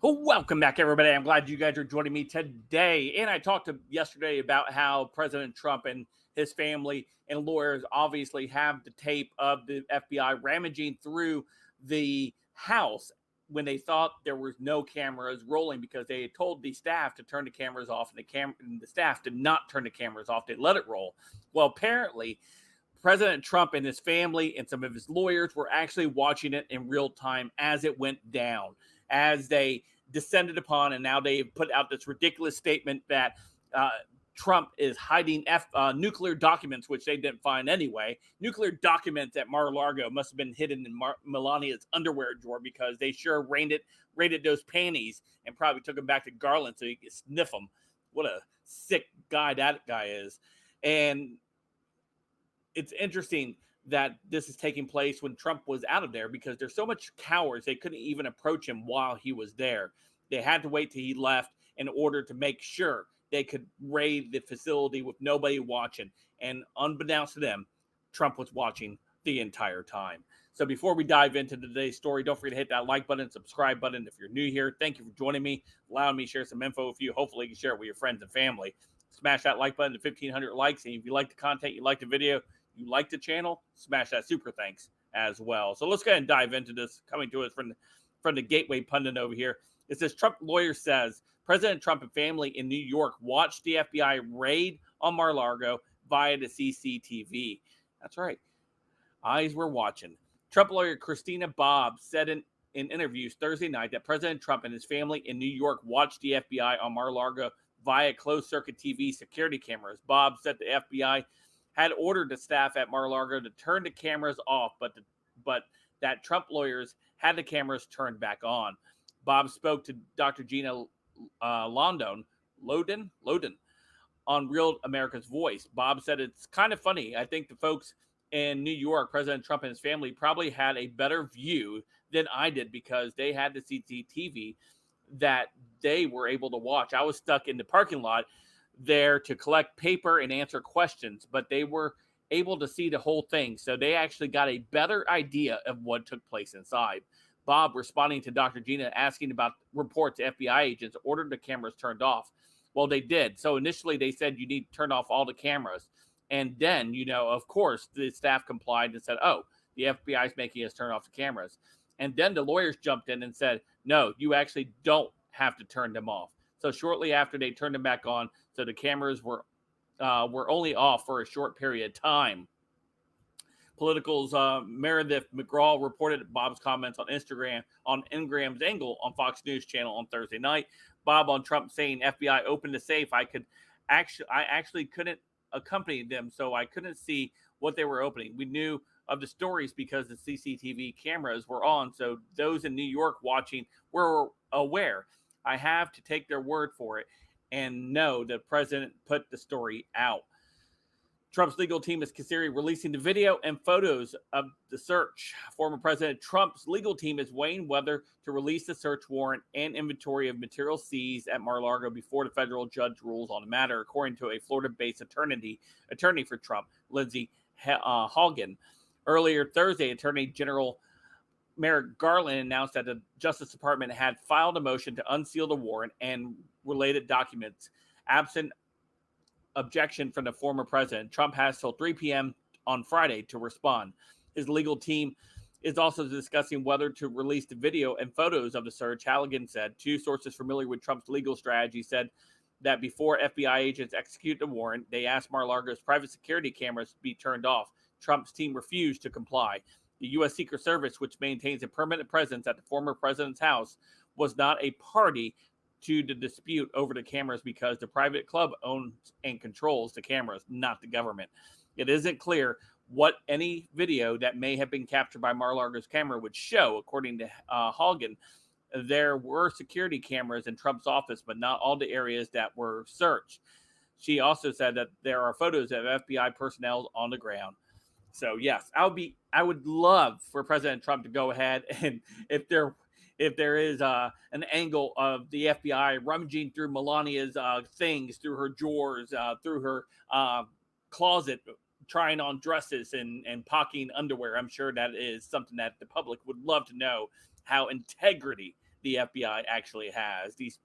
Well, welcome back, everybody. I'm glad you guys are joining me today. And I talked yesterday about how President Trump and his family and lawyers obviously have the tape of the FBI ramaging through the house when they thought there was no cameras rolling because they had told the staff to turn the cameras off, and the staff did not turn the cameras off. They let it roll. Well, apparently, President Trump and his family and some of his lawyers were actually watching it in real time as it went down, as they descended upon, and now they've put out this ridiculous statement that Trump is hiding nuclear documents, which they didn't find anyway. Nuclear documents at Mar-a-Lago must have been hidden in Melania's underwear drawer because they sure raided those panties and probably took them back to Garland so he could sniff them. What a sick guy that guy is. And it's interesting that this is taking place when Trump was out of there because there's so much cowards they couldn't even approach him while he was there. They had to wait till he left in order to make sure they could raid the facility with nobody watching. And unbeknownst to them, Trump was watching the entire time. So before we dive into today's story, don't forget to hit that like button, subscribe button if you're new here. Thank you for joining me, allowing me to share some info with you. Hopefully you can share it with your friends and family. Smash that like button to 1,500 likes. And if you like the content, you like the video, you like the channel, smash that super thanks as well. So let's go ahead and dive into this. Coming to us from the Gateway Pundit over here. It says Trump lawyer says President Trump and family in New York watched the FBI raid on Mar-a-Lago via the CCTV. That's right. Eyes were watching. Trump lawyer Christina Bobb said in interviews Thursday night that President Trump and his family in New York watched the FBI on Mar-a-Lago via closed-circuit TV security cameras. Bobb said the FBI had ordered the staff at Mar-a-Lago to turn the cameras off, but that Trump lawyers had the cameras turned back on. Bob spoke to Dr. Gina Loudon on Real America's Voice. Bob said it's kind of funny. I think the folks in New York, President Trump and his family, probably had a better view than I did because they had the CCTV that they were able to watch. I was stuck in the parking lot there to collect paper and answer questions, but they were able to see the whole thing. So they actually got a better idea of what took place inside. Bob, responding to Dr. Gina, asking about reports FBI agents ordered the cameras turned off. Well, they did. So initially they said you need to turn off all the cameras. And then, of course, the staff complied and said, oh, the FBI is making us turn off the cameras. And then the lawyers jumped in and said, no, you actually don't have to turn them off. So shortly after, they turned them back on. So the cameras were only off for a short period of time. Political's Meredith McGraw reported Bob's comments on Ingram's Angle on Fox News Channel on Thursday night. Bob on Trump saying FBI opened the safe. I actually couldn't accompany them, so I couldn't see what they were opening. We knew of the stories because the CCTV cameras were on, so those in New York watching were aware. I have to take their word for it and know the president put the story out. Trump's legal team is considering releasing the video and photos of the search. Former President Trump's legal team is weighing whether to release the search warrant and inventory of material seized at Mar-a-Lago before the federal judge rules on the matter, according to a Florida-based attorney for Trump, Lindsey Haugen. Earlier Thursday, Attorney General Merrick Garland announced that the Justice Department had filed a motion to unseal the warrant and related documents. Absent objection from the former president, Trump has till 3 p.m. on Friday to respond. His legal team is also discussing whether to release the video and photos of the search. Halligan said two sources familiar with Trump's legal strategy said that before FBI agents execute the warrant, they asked Mar-a-Lago's private security cameras to be turned off. Trump's team refused to comply. The U.S. Secret Service, which maintains a permanent presence at the former president's house, was not a party to the dispute over the cameras because the private club owns and controls the cameras, not the government. It isn't clear what any video that may have been captured by Mar-a-Lago's camera would show. According to Haugen, there were security cameras in Trump's office, but not all the areas that were searched. She also said that there are photos of FBI personnel on the ground. So yes, I would love for President Trump to go ahead and if there is an angle of the FBI rummaging through Melania's things, through her drawers, through her closet, trying on dresses and pocketing underwear. I'm sure that is something that the public would love to know how integrity the FBI actually has. These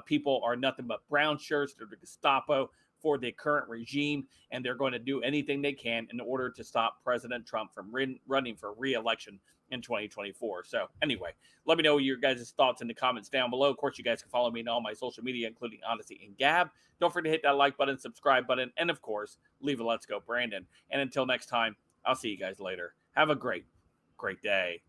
people are nothing but brown shirts. They're the Gestapo for the current regime, and they're going to do anything they can in order to stop President Trump from running for re-election in 2024. So anyway, let me know your guys' thoughts in the comments down below. Of course, you guys can follow me on all my social media, including Odysee and Gab. Don't forget to hit that like button, subscribe button, and of course, leave a Let's Go Brandon. And until next time, I'll see you guys later. Have a great day.